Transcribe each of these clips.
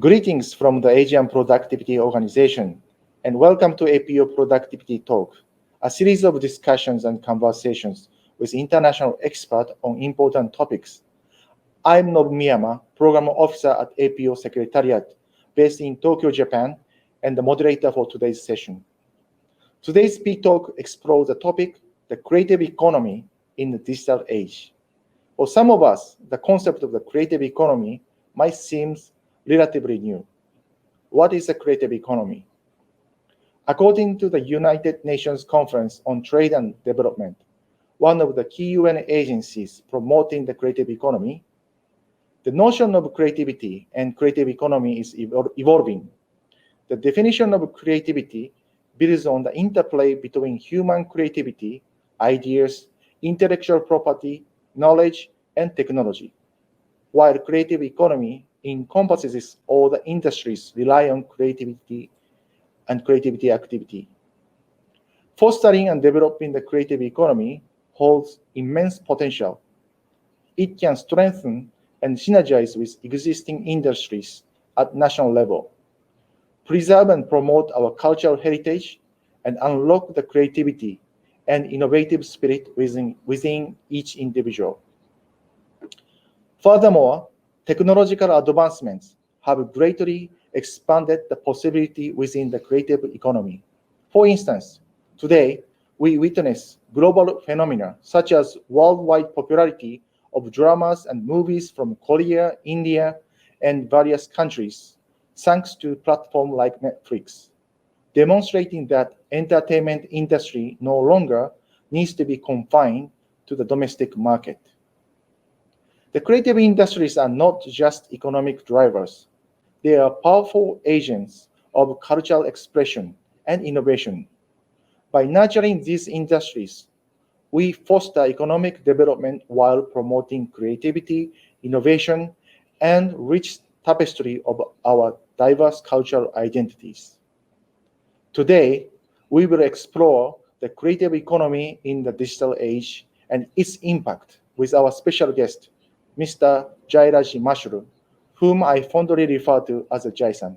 Greetings from the Asian Productivity Organization, and welcome to APO Productivity Talk, a series of discussions and conversations with international experts on important topics. I'm Nobu Miyama, Program Officer at APO Secretariat, based in Tokyo, Japan, and the moderator for today's session. Today's Speak Talk explores the topic, the creative economy in the digital age. For some of us, the concept of the creative economy might seem relatively new. What is a creative economy? According to the United Nations Conference on Trade and Development, one of the key UN agencies promoting the creative economy, the notion of creativity and creative economy is evolving. The definition of creativity builds on the interplay between human creativity, ideas, intellectual property, knowledge, and technology, while creative economy encompasses all the industries rely on creativity and creativity activity. Fostering and developing the creative economy holds immense potential. It can strengthen and synergize with existing industries at national level, preserve and promote our cultural heritage, and unlock the creativity and innovative spirit within each individual. Furthermore, technological advancements have greatly expanded the possibility within the creative economy. For instance, today, we witness global phenomena such as worldwide popularity of dramas and movies from Korea, India, and various countries, thanks to platforms like Netflix, demonstrating that entertainment industry no longer needs to be confined to the domestic market. The creative industries are not just economic drivers. They are powerful agents of cultural expression and innovation. By nurturing these industries, we foster economic development while promoting creativity, innovation, and rich tapestry of our diverse cultural identities. Today, we will explore the creative economy in the digital age and its impact with our special guest, Mr. Jairaj Mashru, whom I fondly refer to as Jai-san.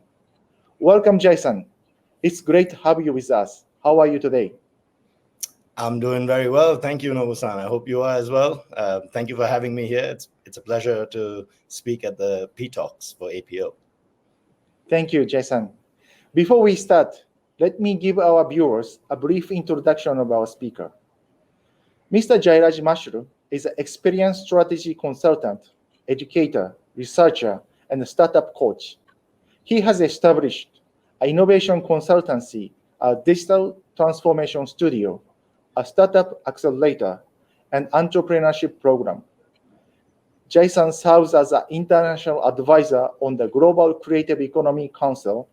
Welcome, Jai-san. It's great to have you with us. How are you today? I'm doing very well. Thank you, Nobu-san. I hope you are as well. Thank you for having me here. It's a pleasure to speak at the P-Talks for APO. Thank you, Jai-san. Before we start, let me give our viewers a brief introduction of our speaker. Mr. Jairaj Mashru is an experienced strategy consultant, educator, researcher, and a startup coach. He has established an innovation consultancy, a digital transformation studio, a startup accelerator, and entrepreneurship program. Jai-san serves as an international advisor on the Global Creative Economy Council.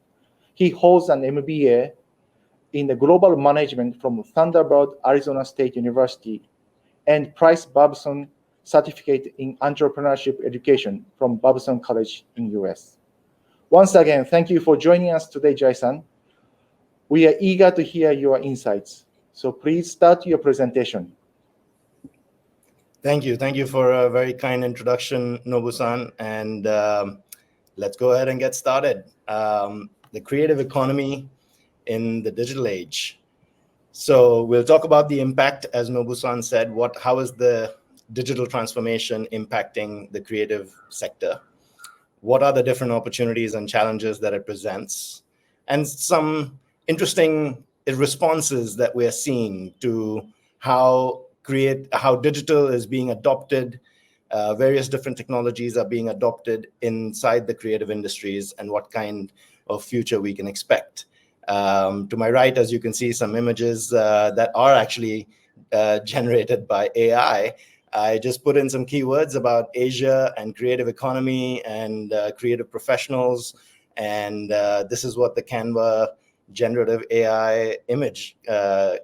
He holds an MBA in the global management from Thunderbird Arizona State University and Price Babson Certificate in Entrepreneurship Education from Babson College in US. Once again, thank you for joining us today, Jai-san. We are eager to hear your insights. So please start your presentation. Thank you. Thank you for a very kind introduction, Nobu-san. And let's go ahead and get started. The creative economy in the digital age. So we'll talk about the impact, as Nobu-san said, how is the digital transformation impacting the creative sector? What are the different opportunities and challenges that it presents? And some interesting responses that we're seeing to how digital is being adopted, various different technologies are being adopted inside the creative industries, and what kind of future we can expect. To my right, as you can see, some images that are actually generated by AI. I just put in some keywords about Asia and creative economy and creative professionals. And this is what the Canva generative AI image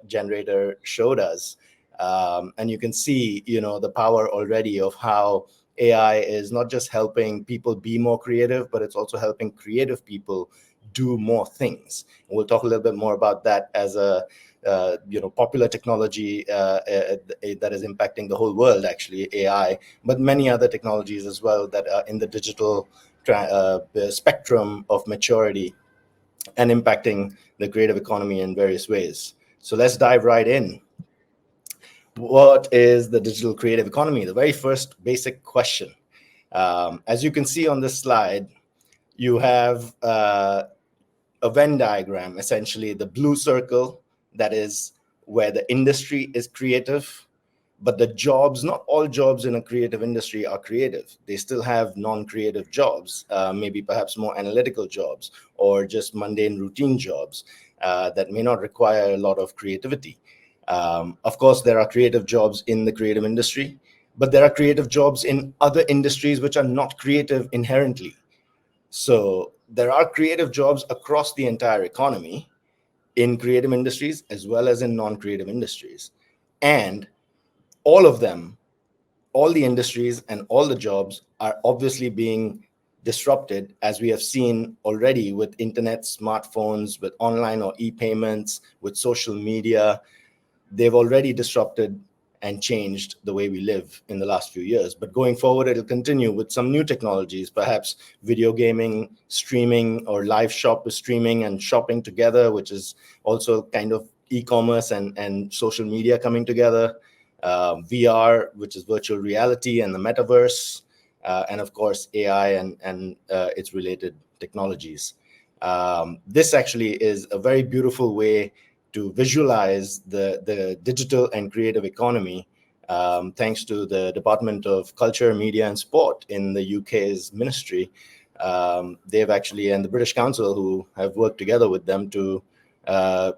generator showed us. And you can see, the power already of how AI is not just helping people be more creative, but it's also helping creative people do more things. And we'll talk a little bit more about that as a popular technology that is impacting the whole world, actually, AI, but many other technologies as well that are in the digital spectrum of maturity and impacting the creative economy in various ways. So let's dive right in. What is the digital creative economy? The very first basic question. As you can see on this slide, you have a Venn diagram, essentially the blue circle, that is where the industry is creative, but the jobs, not all jobs in a creative industry are creative. They still have non-creative jobs, maybe perhaps more analytical jobs or just mundane routine jobs that may not require a lot of creativity. Of course, there are creative jobs in the creative industry, but there are creative jobs in other industries which are not creative inherently. So there are creative jobs across the entire economy in creative industries as well as in non-creative industries. And all of them, all the industries and all the jobs are obviously being disrupted, as we have seen already with internet, smartphones, with online or e-payments, with social media. They've already disrupted and changed the way we live in the last few years. But going forward, it'll continue with some new technologies, perhaps video gaming, streaming, or live shop with streaming and shopping together, which is also kind of e-commerce and social media coming together. VR, which is virtual reality, and the Metaverse, and of course AI and its related technologies. This actually is a very beautiful way to visualize the digital and creative economy, thanks to the Department of Culture, Media and Sport in the UK's ministry. They've actually, and the British Council, who have worked together with them to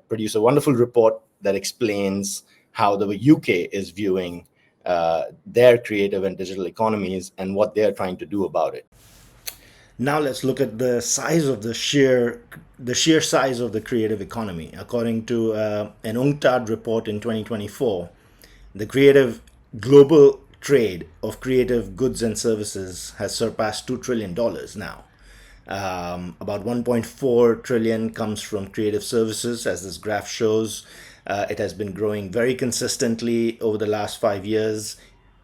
produce a wonderful report that explains how the UK is viewing their creative and digital economies and what they're trying to do about it. Now let's look at the size of the sheer size of the creative economy. According to an UNCTAD report in 2024, the creative global trade of creative goods and services has surpassed $2 trillion now. About 1.4 trillion comes from creative services, as this graph shows. It has been growing very consistently over the last 5 years,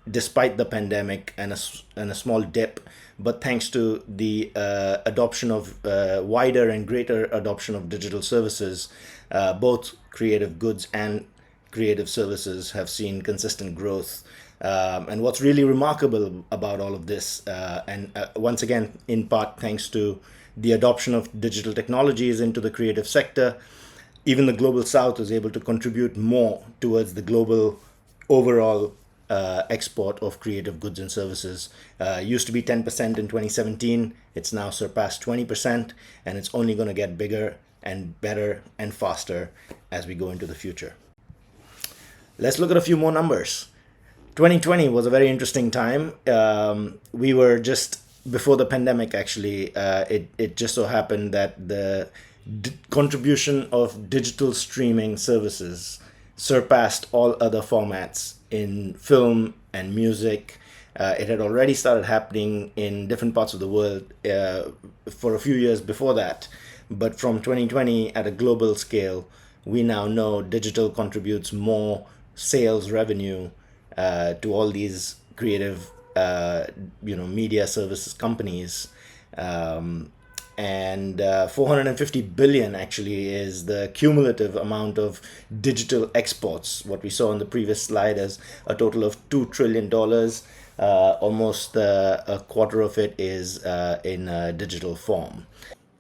despite the pandemic and a small dip. But thanks to the adoption of wider and greater adoption of digital services, both creative goods and creative services have seen consistent growth. And what's really remarkable about all of this, once again, in part thanks to the adoption of digital technologies into the creative sector, even the Global South is able to contribute more towards the global overall export of creative goods and services. Used to be 10% in 2017. It's now surpassed 20%, and it's only going to get bigger and better and faster as we go into the future. Let's look at a few more numbers. 2020 was a very interesting time. We were just before the pandemic, actually. It just so happened that the contribution of digital streaming services surpassed all other formats in film and music. It had already started happening in different parts of the world for a few years before that. But from 2020, at a global scale, we now know digital contributes more sales revenue to all these creative media services companies. And 450 billion actually is the cumulative amount of digital exports. What we saw on the previous slide as a total of $2 trillion. Almost a quarter of it is in digital form.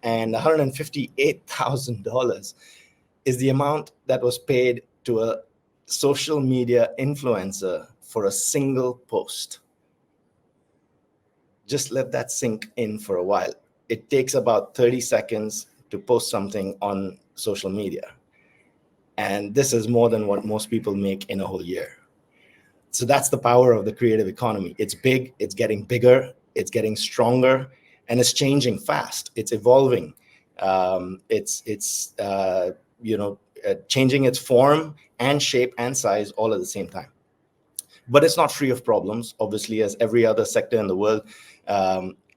And $158,000 is the amount that was paid to a social media influencer for a single post. Just let that sink in for a while. It takes about 30 seconds to post something on social media. And this is more than what most people make in a whole year. So that's the power of the creative economy. It's big, it's getting bigger, it's getting stronger, and it's changing fast. It's evolving. It's changing its form and shape and size all at the same time. But it's not free of problems. Obviously, as every other sector in the world,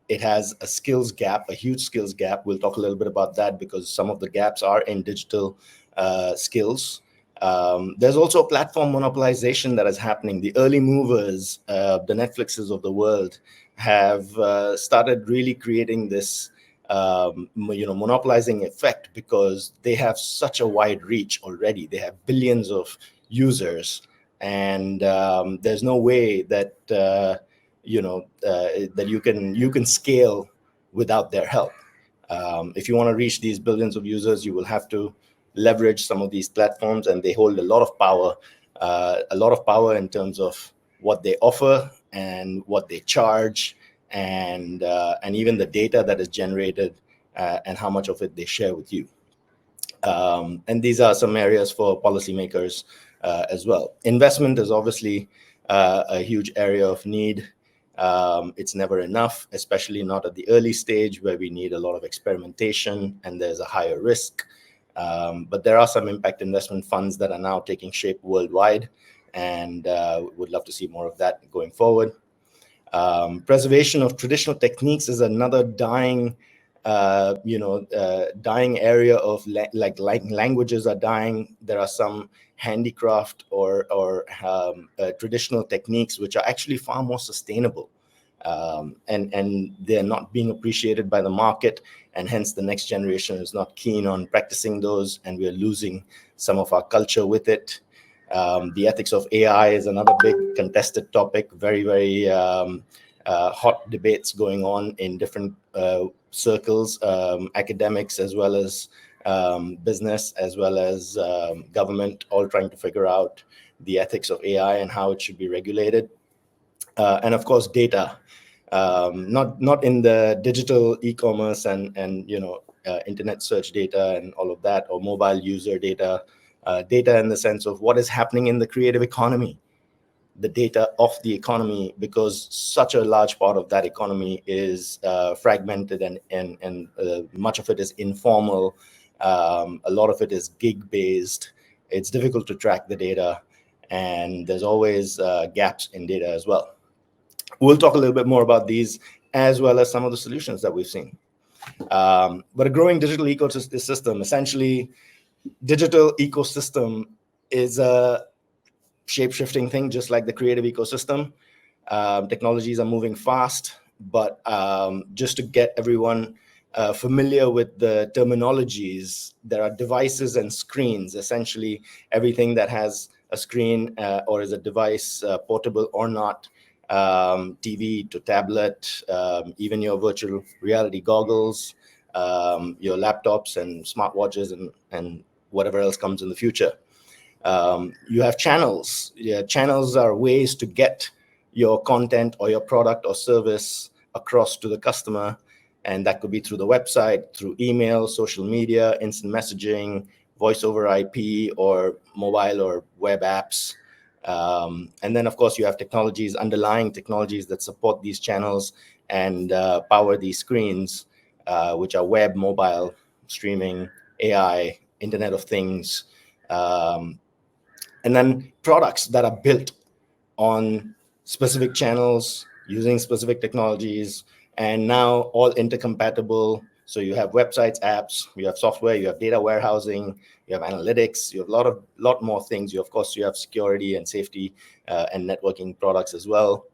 it has a skills gap, a huge skills gap. We'll talk a little bit about that because some of the gaps are in digital skills. There's also a platform monopolization that is happening. The early movers, the Netflixes of the world, have started really creating this monopolizing effect, because they have such a wide reach already. They have billions of users, and there's no way that that you can scale without their help. If you want to reach these billions of users, you will have to leverage some of these platforms, and they hold a lot of power in terms of what they offer and what they charge, and even the data that is generated, and how much of it they share with you. And these are some areas for policymakers as well. Investment is obviously a huge area of need. It's never enough, especially not at the early stage where we need a lot of experimentation and there's a higher risk. But there are some impact investment funds that are now taking shape worldwide, and would love to see more of that going forward. Preservation of traditional techniques is another dying area of like languages are dying. There are some handicraft or traditional techniques which are actually far more sustainable, and they're not being appreciated by the market, and hence the next generation is not keen on practicing those, and we're losing some of our culture with it. The ethics of AI is another big contested topic. Very hot debates going on in different circles, academics as well as business, as well as government, all trying to figure out the ethics of AI and how it should be regulated. And of course, data, not in the digital e-commerce and internet search data and all of that, or mobile user data, data in the sense of what is happening in the creative economy, the data of the economy, because such a large part of that economy is fragmented, and much of it is informal. A lot of it is gig-based. It's difficult to track the data, and there's always gaps in data as well. We'll talk a little bit more about these, as well as some of the solutions that we've seen. But a growing digital ecosystem, essentially, digital ecosystem is a shape-shifting thing, just like the creative ecosystem. Technologies are moving fast, but just to get everyone familiar with the terminologies, there are devices and screens. Essentially, everything that has a screen or is a device, portable or not, TV to tablet, even your virtual reality goggles, your laptops and smartwatches, and whatever else comes in the future. You have channels. Channels are ways to get your content or your product or service across to the customer, and that could be through the website, through email, social media, instant messaging, voice over IP, or mobile or web apps. And then, of course, you have technologies, underlying technologies that support these channels and power these screens, which are web, mobile, streaming, AI, Internet of Things, and then products that are built on specific channels using specific technologies, and now all intercompatible. So you have websites, apps, you have software, you have data warehousing, you have analytics, you have a lot more things. Of course, you have security and safety and networking products as well,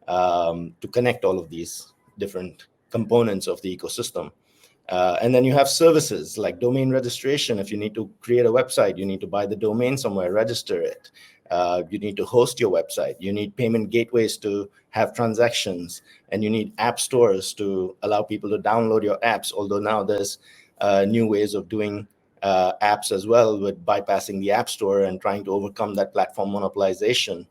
to connect all of these different components of the ecosystem. And then you have services like domain registration. If you need to create a website, you need to buy the domain somewhere, register it. You need to host your website. You need payment gateways to have transactions, and you need app stores to allow people to download your apps. Although now there's new ways of doing apps as well, with bypassing the app store and trying to overcome that platform monopolization.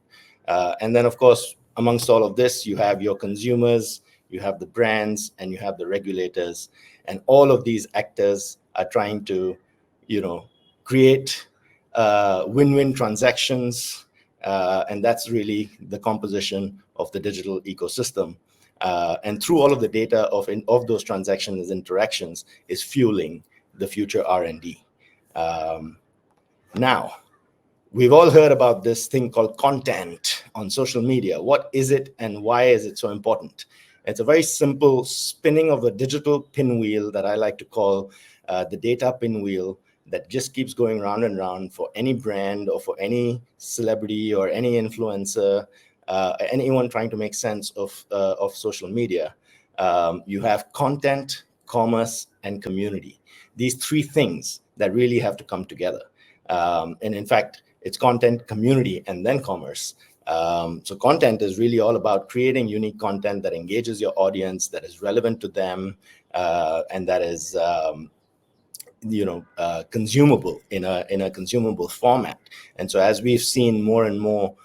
And then, of course, amongst all of this, you have your consumers, you have the brands, and you have the regulators. And all of these actors are trying to, create win-win transactions. And that's really the composition of the digital ecosystem. And through all of the data of those transactions, interactions, is fueling the future R&D. Now, we've all heard about this thing called content on social media. What is it, and why is it so important? It's a very simple spinning of a digital pinwheel that I like to call the data pinwheel, that just keeps going round and round for any brand or for any celebrity or any influencer. anyone trying to make sense of social media, you have content, commerce, and community. These three things that really have to come together. And in fact, it's content, community, and then commerce. So content is really all about creating unique content that engages your audience, that is relevant to them, and that is consumable in a consumable format. And so as we've seen more and more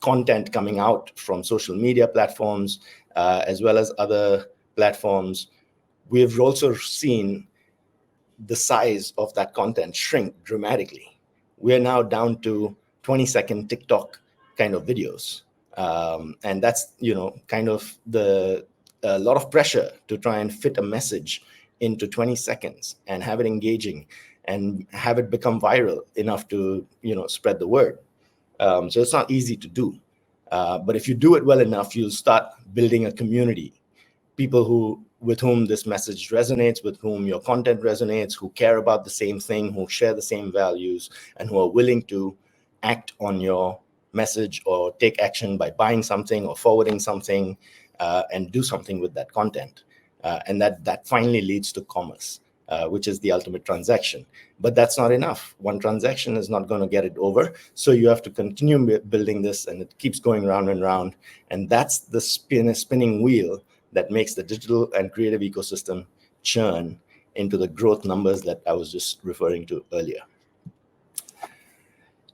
content coming out from social media platforms, as well as other platforms, we've also seen the size of that content shrink dramatically. We're now down to 20-second TikTok kind of videos. And that's, kind of a lot of pressure to try and fit a message into 20 seconds and have it engaging and have it become viral enough to, spread the word. So it's not easy to do. But if you do it well enough, you'll start building a community. People with whom this message resonates, with whom your content resonates, who care about the same thing, who share the same values, and who are willing to act on your message or take action by buying something or forwarding something, and do something with that content. And that finally leads to commerce, which is the ultimate transaction. But that's not enough. One transaction is not going to get it over. So you have to continue building this, and it keeps going round and round. And that's the spinning wheel that makes the digital and creative ecosystem churn into the growth numbers that I was just referring to earlier.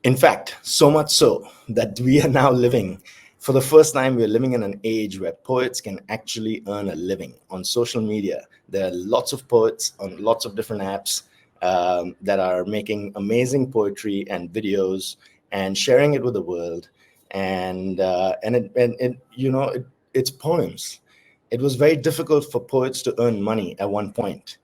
In fact, so much so that we are now living, for the first time, we're living in an age where poets can actually earn a living on social media. There are lots of poets on lots of different apps that are making amazing poetry and videos and sharing it with the world. And it's poems. It was very difficult for poets to earn money at one point.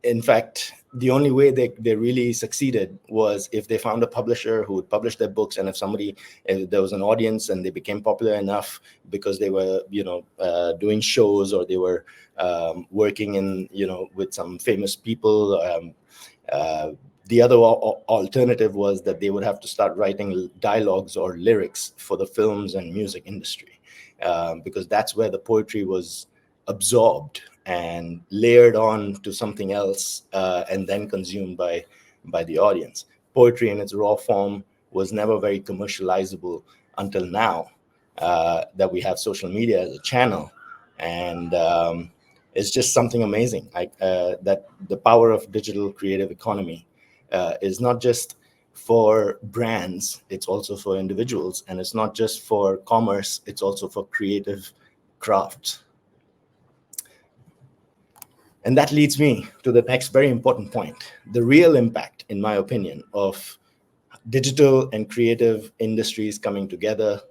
In fact, the only way they really succeeded was if they found a publisher who would publish their books, and if there was an audience and they became popular enough because they were, doing shows, or they were working in, with some famous people. The other alternative was that they would have to start writing dialogues or lyrics for the films and music industry. Because that's where the poetry was absorbed and layered on to something else, and then consumed by the audience. Poetry in its raw form was never very commercializable until now, that we have social media as a channel. And it's just something amazing, that the power of digital creative economy is not just for brands, it's also for individuals, and it's not just for commerce, it's also for creative crafts. And that leads me to the next very important point. The real impact, in my opinion, of digital and creative industries coming together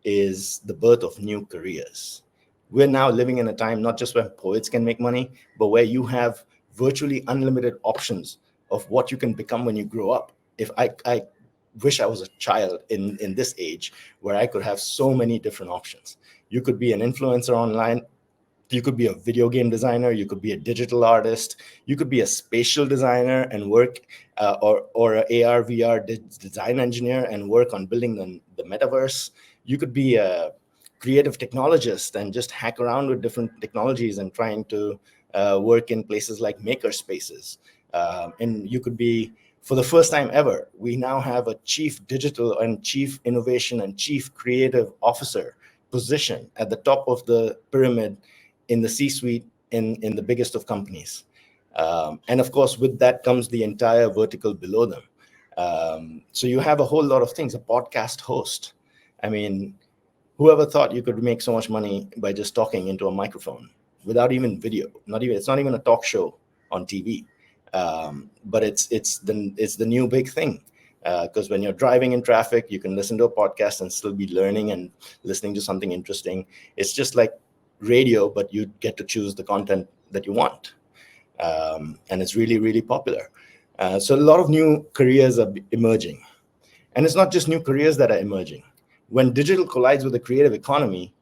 is the birth of new careers. We're now living in a time not just where poets can make money, but where you have virtually unlimited options of what you can become when you grow up. If I wish I was a child in this age where I could have so many different options. You could be an influencer online. You could be a video game designer. You could be a digital artist. You could be a spatial designer and work, or an AR, VR design engineer and work on building the metaverse. You could be a creative technologist and just hack around with different technologies and trying to work in places like maker spaces. And you could be, for the first time ever, we now have a chief digital and chief innovation and chief creative officer position at the top of the pyramid in the C-suite in the biggest of companies. And of course, with that comes the entire vertical below them. So you have a whole lot of things, a podcast host. I mean, whoever thought you could make so much money by just talking into a microphone without even video? It's not even a talk show on TV. But it's the new big thing, because when you're driving in traffic, you can listen to a podcast and still be learning and listening to something interesting. It's just like radio, but you get to choose the content that you want, and it's really, really popular. So a lot of new careers are emerging, and it's not just new careers that are emerging. When digital collides with the creative economy,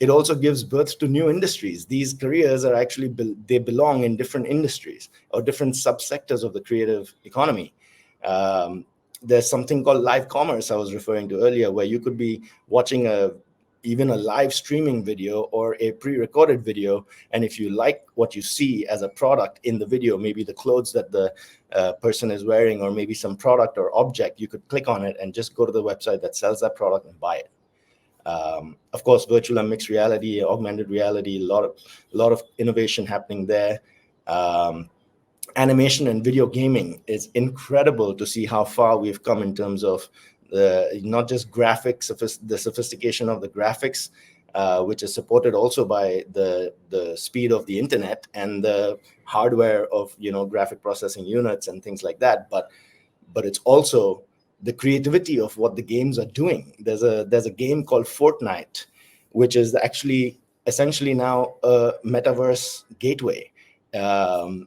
it also gives birth to new industries. These careers are actually, they belong in different industries or different subsectors of the creative economy. There's something called live commerce I was referring to earlier, where you could be watching even a live streaming video or a pre-recorded video, and if you like what you see as a product in the video, maybe the clothes that the person is wearing, or maybe some product or object, you could click on it and just go to the website that sells that product and buy it. Of course, virtual and mixed reality, augmented reality, a lot of innovation happening there. Animation and video gaming, is incredible to see how far we've come in terms of not just graphics, the sophistication of the graphics, which is supported also by the speed of the internet and the hardware of graphic processing units and things like that. But it's also the creativity of what the games are doing. There's a game called Fortnite, which is actually essentially now a metaverse gateway. And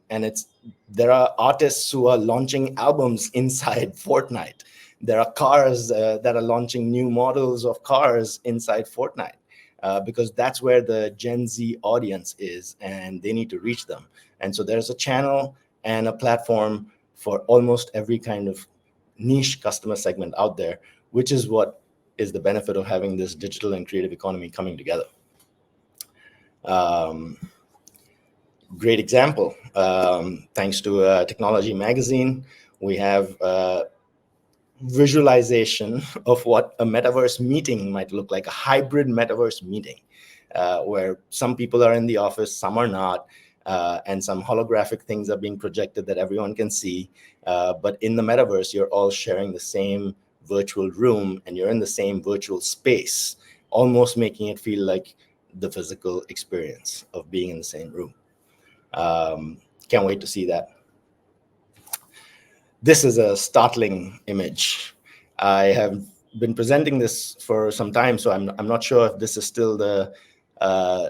there are artists who are launching albums inside Fortnite. There are cars that are launching new models of cars inside Fortnite, because that's where the Gen Z audience is, and they need to reach them. And so there's a channel and a platform for almost every kind of niche customer segment out there, which is what is the benefit of having this digital and creative economy coming together. Great example. Thanks to Technology Magazine, we have visualization of what a metaverse meeting might look like, a hybrid metaverse meeting, where some people are in the office, some are not, and some holographic things are being projected that everyone can see. But in the metaverse, you're all sharing the same virtual room and you're in the same virtual space, almost making it feel like the physical experience of being in the same room. Can't wait to see that. This is a startling image. I have been presenting this for some time, so I'm not sure if this is still the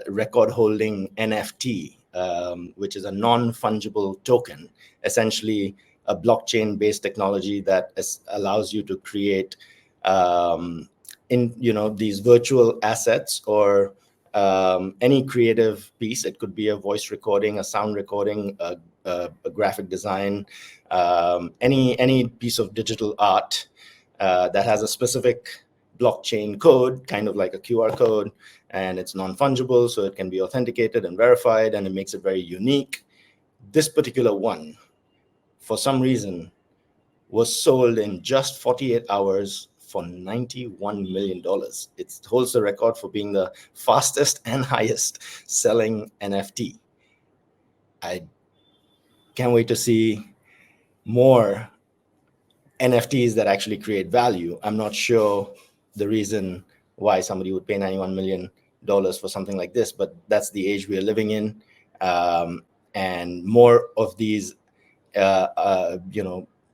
record-holding NFT, which is a non-fungible token, essentially a blockchain-based technology that allows you to create these virtual assets or any creative piece. It could be a voice recording, a sound recording, a graphic design, any piece of digital art that has a specific blockchain code, kind of like a QR code, and it's non-fungible, so it can be authenticated and verified, and it makes it very unique. This particular one, for some reason, was sold in just 48 hours for $91 million. It holds the record for being the fastest and highest selling NFT. I can't wait to see more NFTs that actually create value. I'm not sure the reason why somebody would pay $91 million for something like this, but that's the age we are living in. And more of these,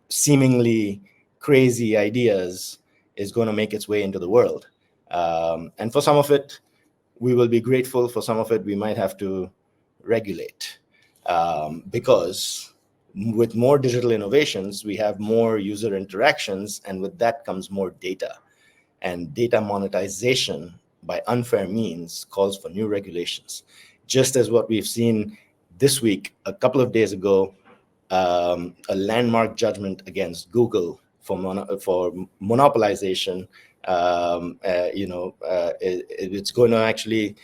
seemingly crazy ideas is going to make its way into the world. And for some of it, we will be grateful. For some of it, we might have to regulate, because with more digital innovations, we have more user interactions, and with that comes more data. And data monetization by unfair means calls for new regulations. Just as what we've seen this week, a couple of days ago, a landmark judgment against Google for monopolization. It's going to actually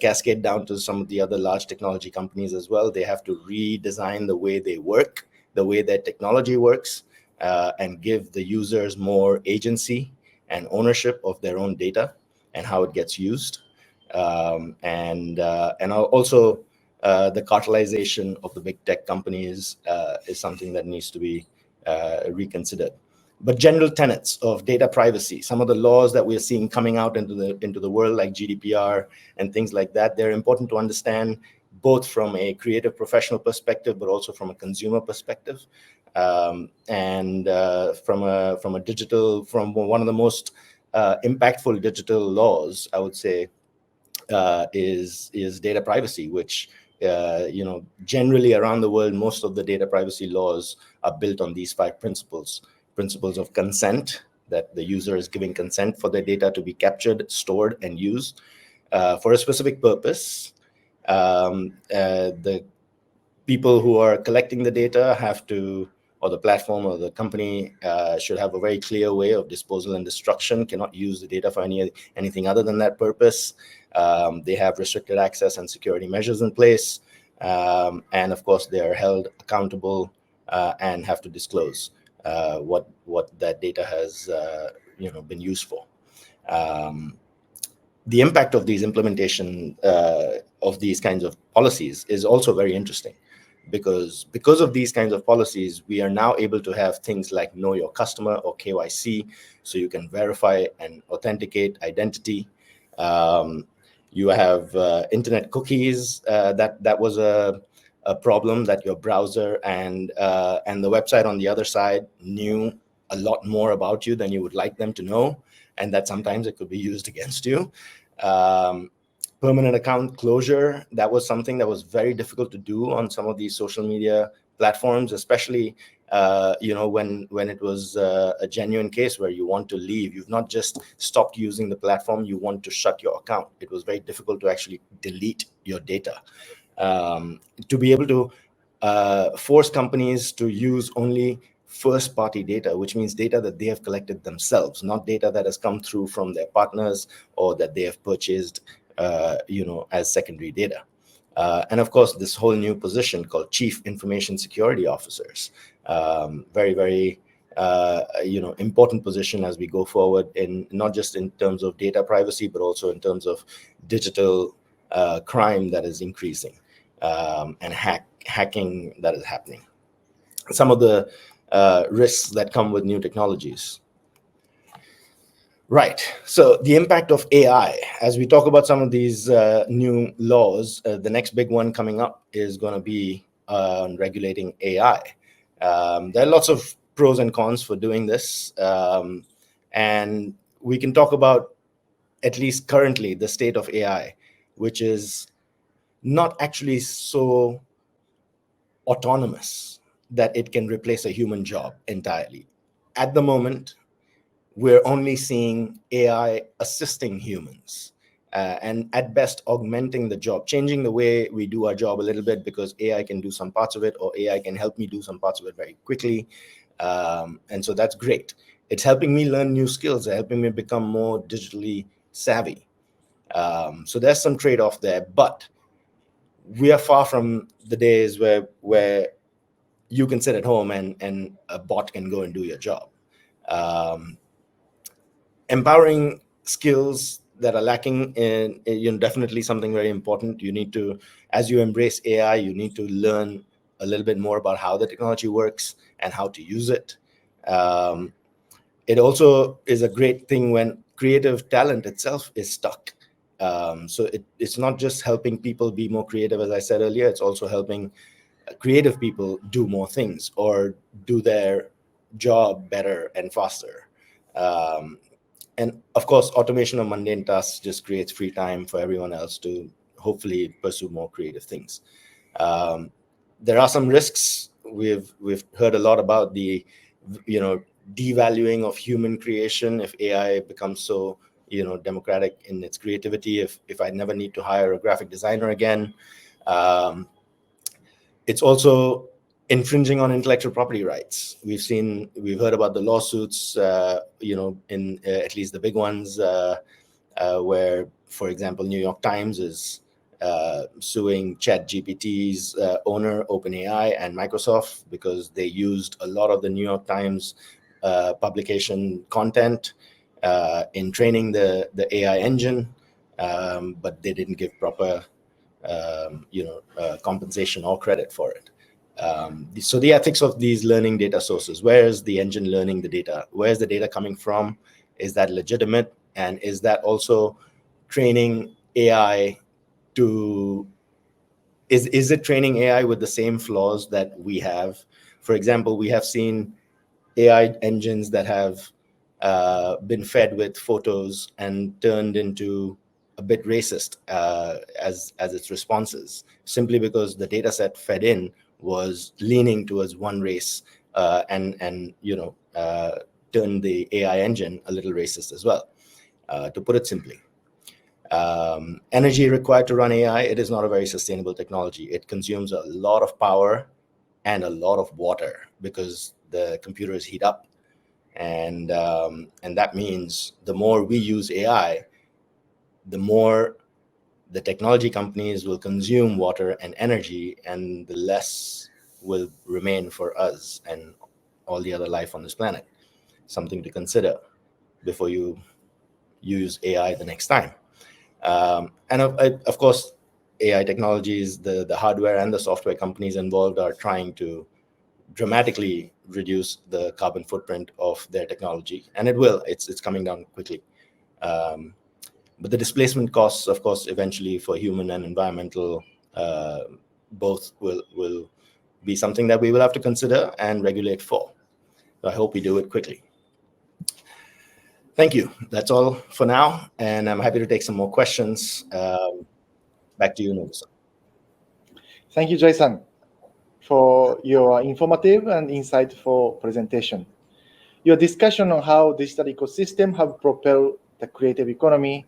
cascade down to some of the other large technology companies as well. They have to redesign the way they work, the way their technology works, and give the users more agency and ownership of their own data and how it gets used. And also the cartelization of the big tech companies is something that needs to be reconsidered. But general tenets of data privacy, some of the laws that we're seeing coming out into the world, like GDPR and things like that, they're important to understand, both from a creative professional perspective, but also from a consumer perspective. And from one of the most impactful digital laws, I would say, is data privacy, which generally around the world, most of the data privacy laws are built on these 5 principles of consent, that the user is giving consent for their data to be captured, stored, and used for a specific purpose. The people who are collecting the data have to or the platform or the company should have a very clear way of disposal and destruction, cannot use the data for anything other than that purpose. They have restricted access and security measures in place. And of course, they are held accountable and have to disclose what that data has been used for. The impact of these implementation of these kinds of policies is also very interesting, because of these kinds of policies, we are now able to have things like know your customer or KYC, so you can verify and authenticate identity. You have internet cookies. That was a problem, that your browser and the website on the other side knew a lot more about you than you would like them to know, and that sometimes it could be used against you. Permanent account closure, that was something that was very difficult to do on some of these social media platforms, especially when it was a genuine case where you want to leave. You've not just stopped using the platform, you want to shut your account. It was very difficult to actually delete your data. To be able to force companies to use only first-party data, which means data that they have collected themselves, not data that has come through from their partners or that they have purchased as secondary data. And of course, this whole new position called Chief Information Security Officers, very, very important position as we go forward, in not just in terms of data privacy, but also in terms of digital crime that is increasing, and hacking that is happening. Some of the risks that come with new technologies. Right. So the impact of AI, as we talk about some of these new laws, the next big one coming up is going to be regulating AI. There are lots of pros and cons for doing this. And we can talk about, at least currently, the state of AI, which is not actually so autonomous that it can replace a human job entirely. At the moment, we're only seeing AI assisting humans, and at best augmenting the job, changing the way we do our job a little bit, because AI can do some parts of it, or AI can help me do some parts of it very quickly. And so that's great. It's helping me learn new skills, helping me become more digitally savvy. So there's some trade-off there, but we are far from the days where you can sit at home and a bot can go and do your job. Empowering skills that are lacking in definitely something very important. You need to, as you embrace AI, you need to learn a little bit more about how the technology works and how to use it. It also is a great thing when creative talent itself is stuck. So it's not just helping people be more creative, as I said earlier, it's also helping creative people do more things or do their job better and faster. And of course, automation of mundane tasks just creates free time for everyone else to hopefully pursue more creative things. There are some risks. We've heard a lot about the devaluing of human creation if AI becomes so democratic in its creativity. If I never need to hire a graphic designer again, it's also infringing on intellectual property rights. We've heard about the lawsuits, in at least the big ones, where, for example, New York Times is suing ChatGPT's owner, OpenAI, and Microsoft, because they used a lot of the New York Times publication content in training the AI engine, but they didn't give proper compensation or credit for it. So the ethics of these learning data sources, where is the engine learning the data? Where is the data coming from? Is that legitimate? And is that also training AI to, is it training AI with the same flaws that we have? For example, we have seen AI engines that have been fed with photos and turned into a bit racist as its responses, simply because the data set fed in was leaning towards one race, and turned the AI engine a little racist as well, to put it simply. Energy required to run AI, it is not a very sustainable technology. It consumes a lot of power and a lot of water, because the computers heat up. And that means the more we use AI, the more the technology companies will consume water and energy, and the less will remain for us and all the other life on this planet. Something to consider before you use AI the next time. And of course, AI technologies, the hardware and the software companies involved are trying to dramatically reduce the carbon footprint of their technology, and it will. It's coming down quickly. But the displacement costs, of course, eventually for human and environmental, both will be something that we will have to consider and regulate for. So I hope we do it quickly. Thank you. That's all for now, and I'm happy to take some more questions. Back to you, Nobusan. Thank you, Jason, for your informative and insightful presentation. Your discussion on how digital ecosystems have propelled the creative economy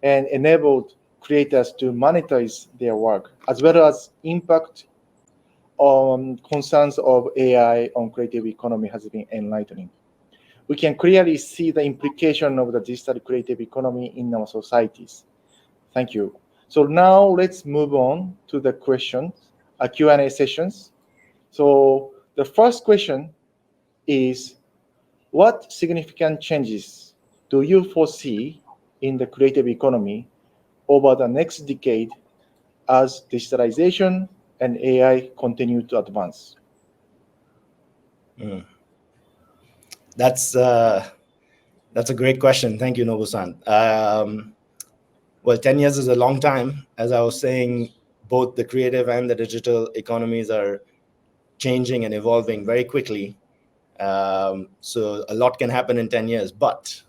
and enabled creators to monetize their work, as well as impact on concerns of AI on creative economy, has been enlightening. We can clearly see the implication of the digital creative economy in our societies. Thank you. So now let's move on to the questions, Q&A sessions. So the first question is, what significant changes do you foresee in the creative economy over the next decade as digitalization and AI continue to advance? That's a great question. Thank you, Nobusan. Well, 10 years is a long time. As I was saying, both the creative and the digital economies are changing and evolving very quickly. So a lot can happen in 10 years. But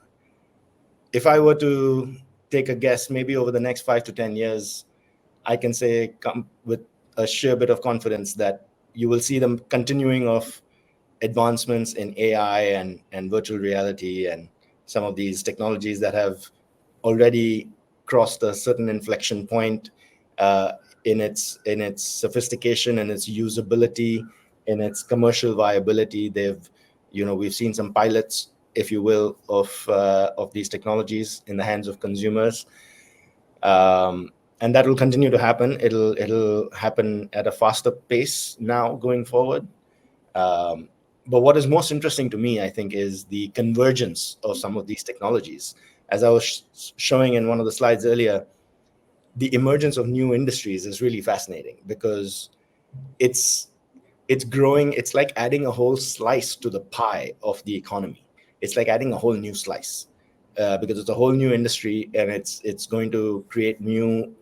if I were to take a guess, maybe over the next 5 to 10 years, I can say with a sheer bit of confidence that you will see the continuing of advancements in AI and virtual reality and some of these technologies that have already crossed a certain inflection point in its sophistication and its usability, in its commercial viability. We've seen some pilots, if you will, of these technologies in the hands of consumers, and that will continue to happen. It'll happen at a faster pace now going forward. But what is most interesting to me, I think, is the convergence of some of these technologies. As I was showing in one of the slides earlier, the emergence of new industries is really fascinating because it's growing. It's like adding a whole slice to the pie of the economy. It's like adding a whole new slice because it's a whole new industry, and it's going to create new,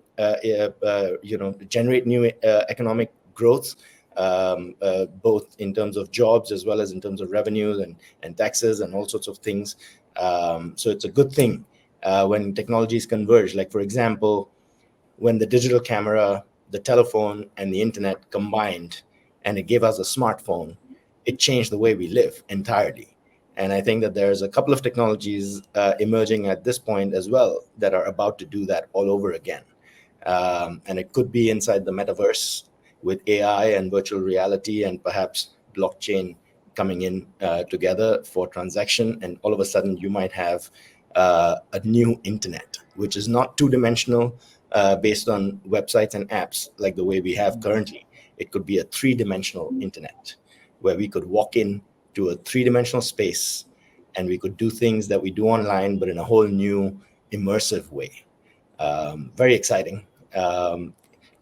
generate new economic growth. Both in terms of jobs as well as in terms of revenues and taxes and all sorts of things. So it's a good thing when technologies converge. Like, for example, when the digital camera, the telephone, and the internet combined, and it gave us a smartphone, it changed the way we live entirely. And I think that there's a couple of technologies emerging at this point as well that are about to do that all over again. And it could be inside the metaverse, with AI and virtual reality and perhaps blockchain coming in together for transaction. And all of a sudden you might have a new internet, which is not two-dimensional based on websites and apps like the way we have currently. It could be a three-dimensional internet where we could walk in to a three-dimensional space and we could do things that we do online, but in a whole new immersive way. Very exciting.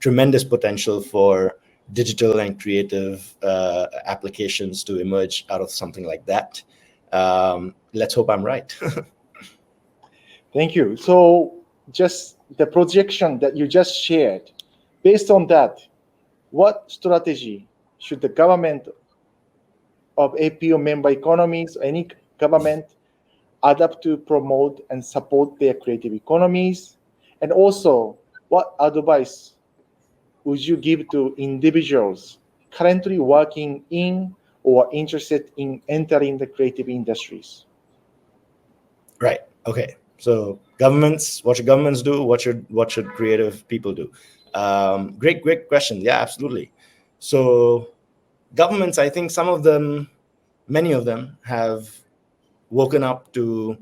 Tremendous potential for digital and creative applications to emerge out of something like that. Let's hope I'm right. Thank you. So just the projection that you just shared, based on that, what strategy should the government of APO member economies, any government, adapt to promote and support their creative economies? And also, what advice would you give to individuals currently working in or interested in entering the creative industries? Right. Okay. So governments, what should governments do? What should creative people do? Great question. Yeah, absolutely. So Governments, I think some of them, many of them have woken up to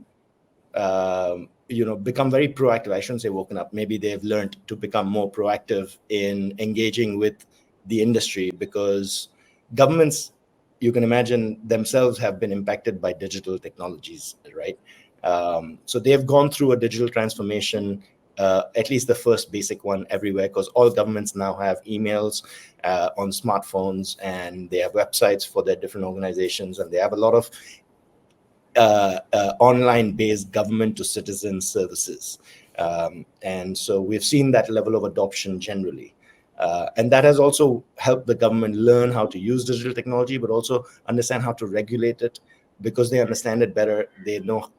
become very proactive. I shouldn't say woken up. Maybe they've learned to become more proactive in engaging with the industry, because governments, you can imagine, themselves have been impacted by digital technologies, right? So they've gone through a digital transformation, at least the first basic one everywhere, because all governments now have emails on smartphones, and they have websites for their different organizations, and they have a lot of online-based government to citizen services. And so we've seen that level of adoption generally. And that has also helped the government learn how to use digital technology, but also understand how to regulate it, because they understand it better. They know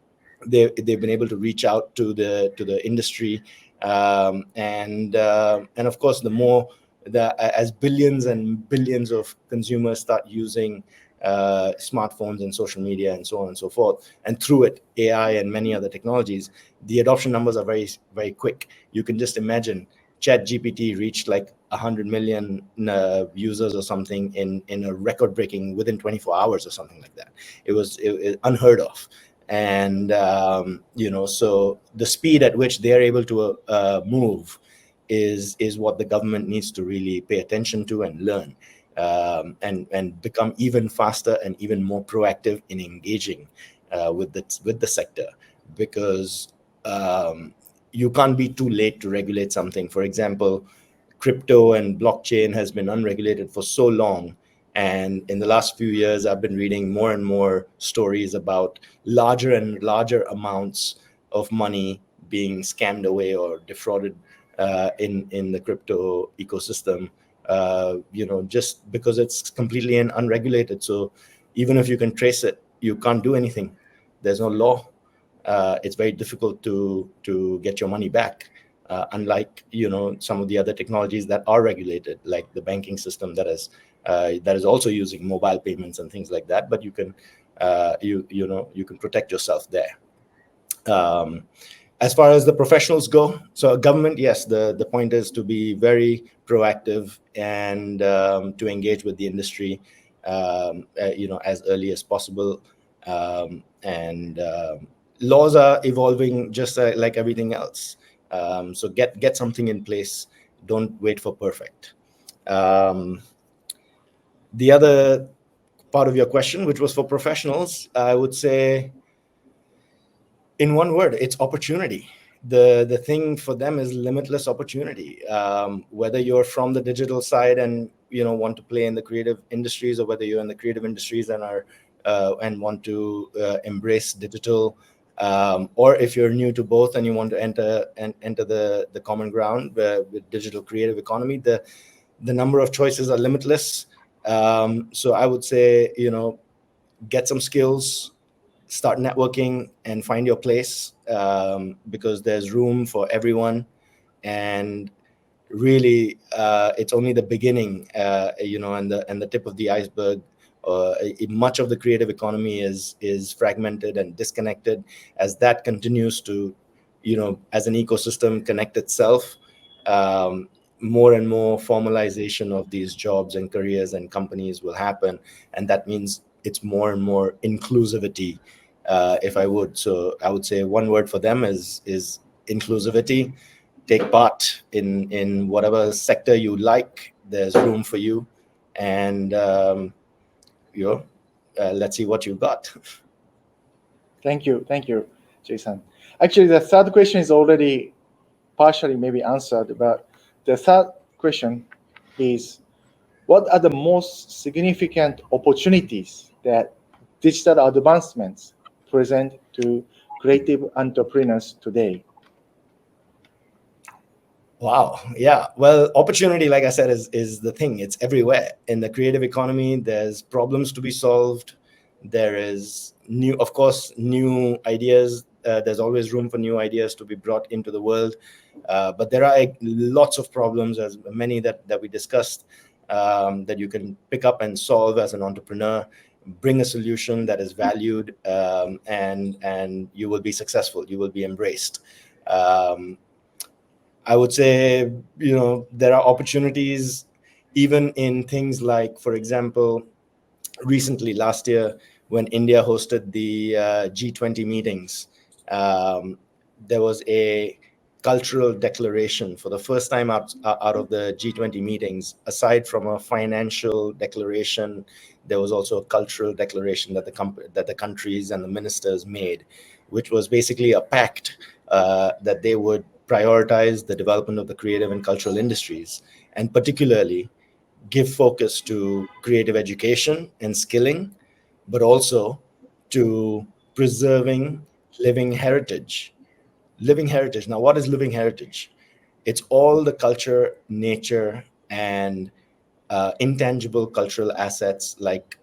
they've been able to reach out to the industry, and of course, as billions and billions of consumers start using smartphones and social media and so on and so forth, and through it AI and many other technologies, the adoption numbers are very, very quick. You can just imagine ChatGPT reached like 100 million users or something in a record-breaking within 24 hours or something like that. It was unheard of. And so the speed at which they're able to move is what the government needs to really pay attention to and learn, and become even faster and even more proactive in engaging with the sector, because you can't be too late to regulate something. For example, crypto and blockchain has been unregulated for so long, and in the last few years I've been reading more and more stories about larger and larger amounts of money being scammed away or defrauded in the crypto ecosystem, just because it's completely unregulated. So even if you can trace it, you can't do anything. There's no law. It's very difficult to get your money back. Unlike some of the other technologies that are regulated, like the banking system that is also using mobile payments and things like that. But you can you can protect yourself there. As far as the professionals go, so government, yes, the point is to be very proactive and to engage with the industry, as early as possible. And laws are evolving just like everything else. So get something in place. Don't wait for perfect. The other part of your question, which was for professionals, I would say, in one word, it's opportunity. The thing for them is limitless opportunity. Whether you're from the digital side and want to play in the creative industries, or whether you're in the creative industries and are and want to embrace digital, or if you're new to both and you want to enter the common ground with digital creative economy, the number of choices are limitless. So I would say, get some skills, start networking, and find your place, because there's room for everyone. And really, it's only the beginning, and the tip of the iceberg. Much of the creative economy is fragmented and disconnected. As that continues to, as an ecosystem, connect itself, more and more formalization of these jobs and careers and companies will happen, and that means it's more and more inclusivity. If I would say one word for them is inclusivity. Take part in whatever sector you like. There's room for you, and let's see what you got. Thank you, Jason. Actually, the third question is already partially maybe answered, but the third question is, what are the most significant opportunities that digital advancements present to creative entrepreneurs today? Wow. Yeah. Well, opportunity, like I said, is the thing. It's everywhere. In the creative economy, there's problems to be solved. There is of course, new ideas. There's always room for new ideas to be brought into the world. But there are lots of problems, as many that we discussed, that you can pick up and solve as an entrepreneur. Bring a solution that is valued, and you will be successful. You will be embraced. I would say, there are opportunities even in things like, for example, recently last year when India hosted the G20 meetings, there was a cultural declaration for the first time out of the G20 meetings. Aside from a financial declaration, there was also a cultural declaration that the countries and the ministers made, which was basically a pact that they would prioritize the development of the creative and cultural industries, and particularly give focus to creative education and skilling, but also to preserving living heritage. Living heritage. Now, what is living heritage? It's all the culture, nature, and intangible cultural assets like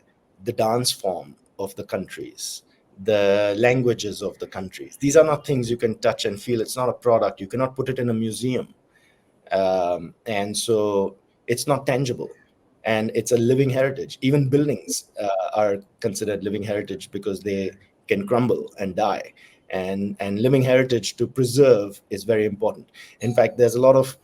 the dance form of the countries, the languages of the countries. These are not things you can touch and feel. It's not a product. You cannot put it in a museum. And so it's not tangible, and it's a living heritage. Even buildings are considered living heritage because they can crumble and die, and living heritage to preserve is very important. In fact, there's a lot of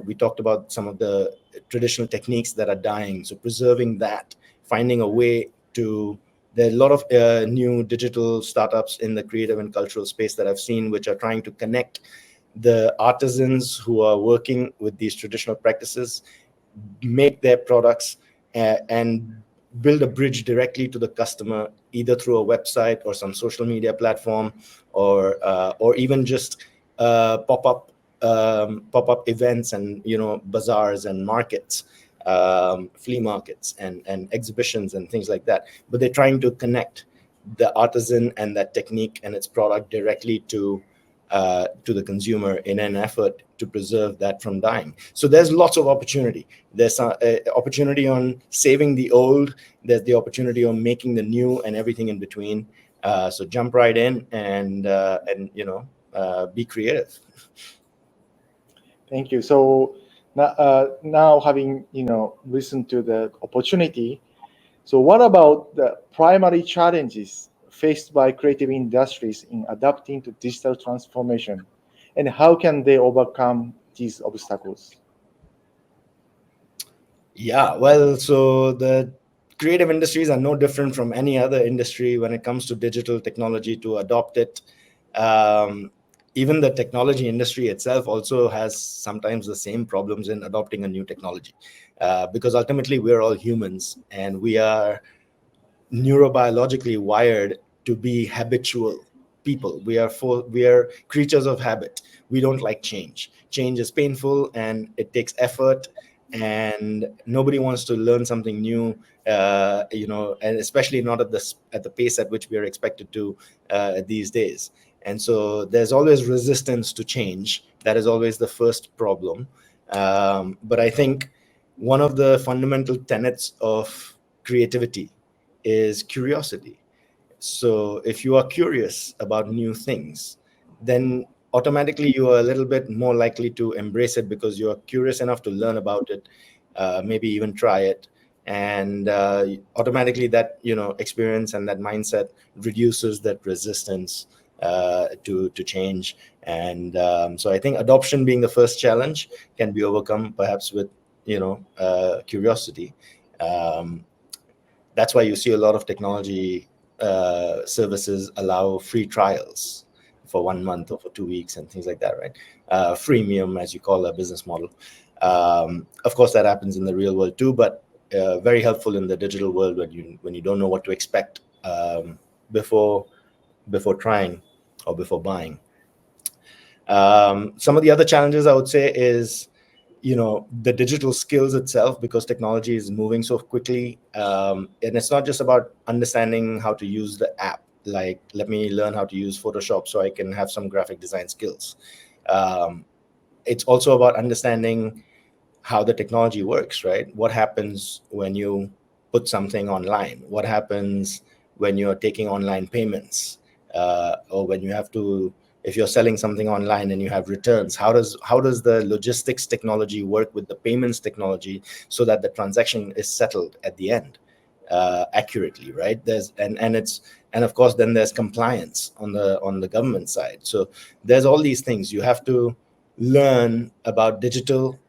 we talked about some of the traditional techniques that are dying, so preserving that, finding a way to there are a lot of new digital startups in the creative and cultural space that I've seen, which are trying to connect the artisans who are working with these traditional practices, make their products and build a bridge directly to the customer, either through a website or some social media platform, or even just pop-up events and bazaars and markets, flea markets and exhibitions and things like that. But they're trying to connect the artisan and that technique and its product directly to the consumer in an effort to preserve that from dying. So there's lots of opportunity. There's opportunity on saving the old. There's the opportunity on making the new, and everything in between. So jump right in and be creative. Thank you. So now having listened to the opportunity, so what about the primary challenges faced by creative industries in adapting to digital transformation, and how can they overcome these obstacles? Yeah, well, so the creative industries are no different from any other industry when it comes to digital technology to adopt it. Even the technology industry itself also has sometimes the same problems in adopting a new technology, because ultimately we're all humans and we are neurobiologically wired to be habitual people. We are creatures of habit. We don't like change. Change is painful and it takes effort, and nobody wants to learn something new, and especially not at the pace at which we are expected to these days. And so there's always resistance to change. That is always the first problem. But I think one of the fundamental tenets of creativity is curiosity. So if you are curious about new things, then automatically you are a little bit more likely to embrace it because you are curious enough to learn about it, maybe even try it. And automatically that experience and that mindset reduces that resistance to change. And so I think adoption being the first challenge can be overcome perhaps with curiosity. That's why you see a lot of technology services allow free trials for 1 month or for 2 weeks and things like that, right? Freemium, as you call a business model. Of course, that happens in the real world too, but very helpful in the digital world when you don't know what to expect before trying or before buying. Some of the other challenges I would say is the digital skills itself, because technology is moving so quickly, and it's not just about understanding how to use the app, like let me learn how to use Photoshop so I can have some graphic design skills. It's also about understanding how the technology works, right? What happens when you put something online? What happens when you're taking online payments, or when you have to, if you're selling something online and you have returns? How does the logistics technology work with the payments technology so that the transaction is settled at the end accurately, right? And of course then there's compliance on the government side. So there's all these things you have to learn about digital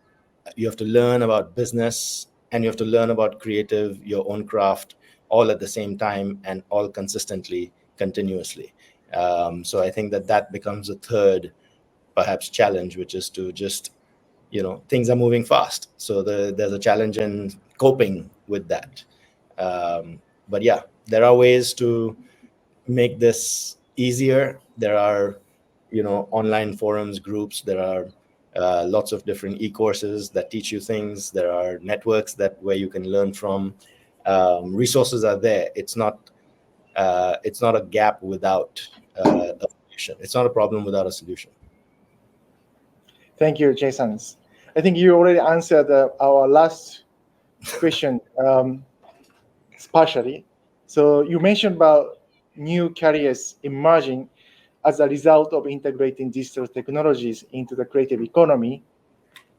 You have to learn about business, and you have to learn about creative, your own craft, all at the same time, and all consistently, continuously. So I think that becomes a third, perhaps, challenge, which is to just, things are moving fast. So there's a challenge in coping with that. But yeah, there are ways to make this easier. There are, online forums, groups. There are lots of different e-courses that teach you things. There are networks where you can learn from. Resources are there. It's not a gap without a solution. It's not a problem without a solution. Thank you, Jason. I think you already answered our last question partially. So you mentioned about new careers emerging as a result of integrating digital technologies into the creative economy.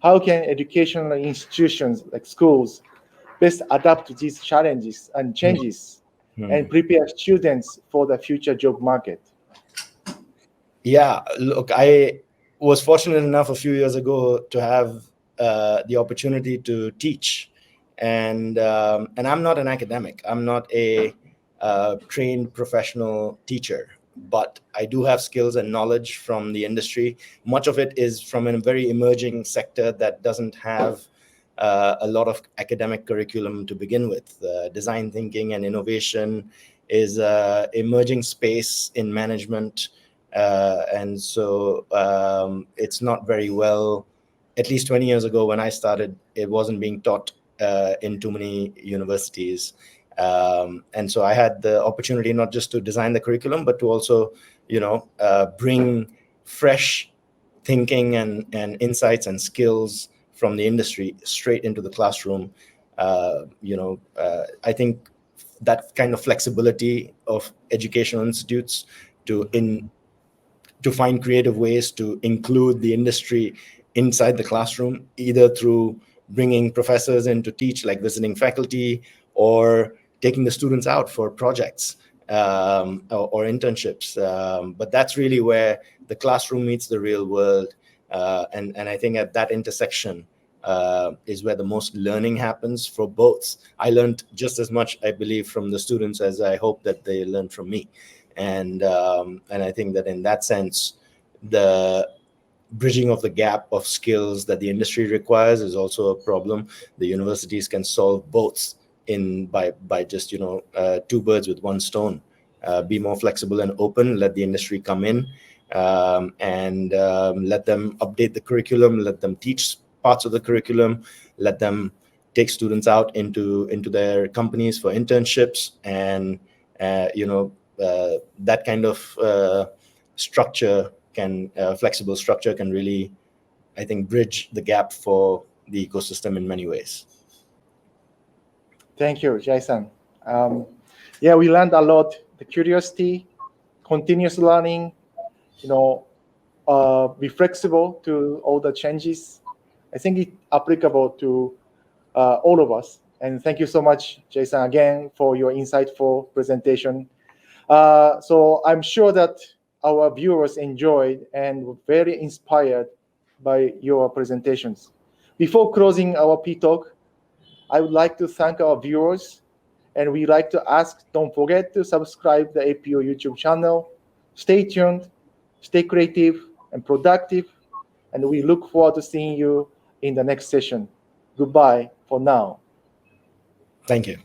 How can educational institutions like schools best adapt to these challenges and changes and prepare students for the future job market? Yeah, look, I was fortunate enough a few years ago to have the opportunity to teach, and I'm not an academic. I'm not a trained professional teacher, but I do have skills and knowledge from the industry. Much of it is from a very emerging sector that doesn't have a lot of academic curriculum to begin with. Design thinking and innovation is an emerging space in management. And so it's not very well, at least 20 years ago when I started, it wasn't being taught in too many universities. And so I had the opportunity not just to design the curriculum, but to also, bring fresh thinking and insights and skills from the industry straight into the classroom. I think that kind of flexibility of educational institutes to find creative ways to include the industry inside the classroom, either through bringing professors in to teach, like visiting faculty, or taking the students out for projects or internships. But that's really where the classroom meets the real world. And I think at that intersection is where the most learning happens for both. I learned just as much, I believe, from the students as I hope that they learned from me. And I think that in that sense, the bridging of the gap of skills that the industry requires is also a problem. The universities can solve both by just two birds with one stone. Be more flexible and open. Let the industry come in and let them update the curriculum. Let them teach parts of the curriculum. Let them take students out into their companies for internships, and that kind of structure flexible structure can really, I think, bridge the gap for the ecosystem in many ways. Thank you, Jason. Yeah, we learned a lot. The curiosity, continuous learning, be flexible to all the changes. I think it's applicable to all of us. And thank you so much, Jason, again, for your insightful presentation. So I'm sure that our viewers enjoyed and were very inspired by your presentations. Before closing our P-Talk, I would like to thank our viewers, and we'd like to ask, don't forget to subscribe to the APO YouTube channel. Stay tuned, stay creative and productive, and we look forward to seeing you in the next session. Goodbye for now. Thank you.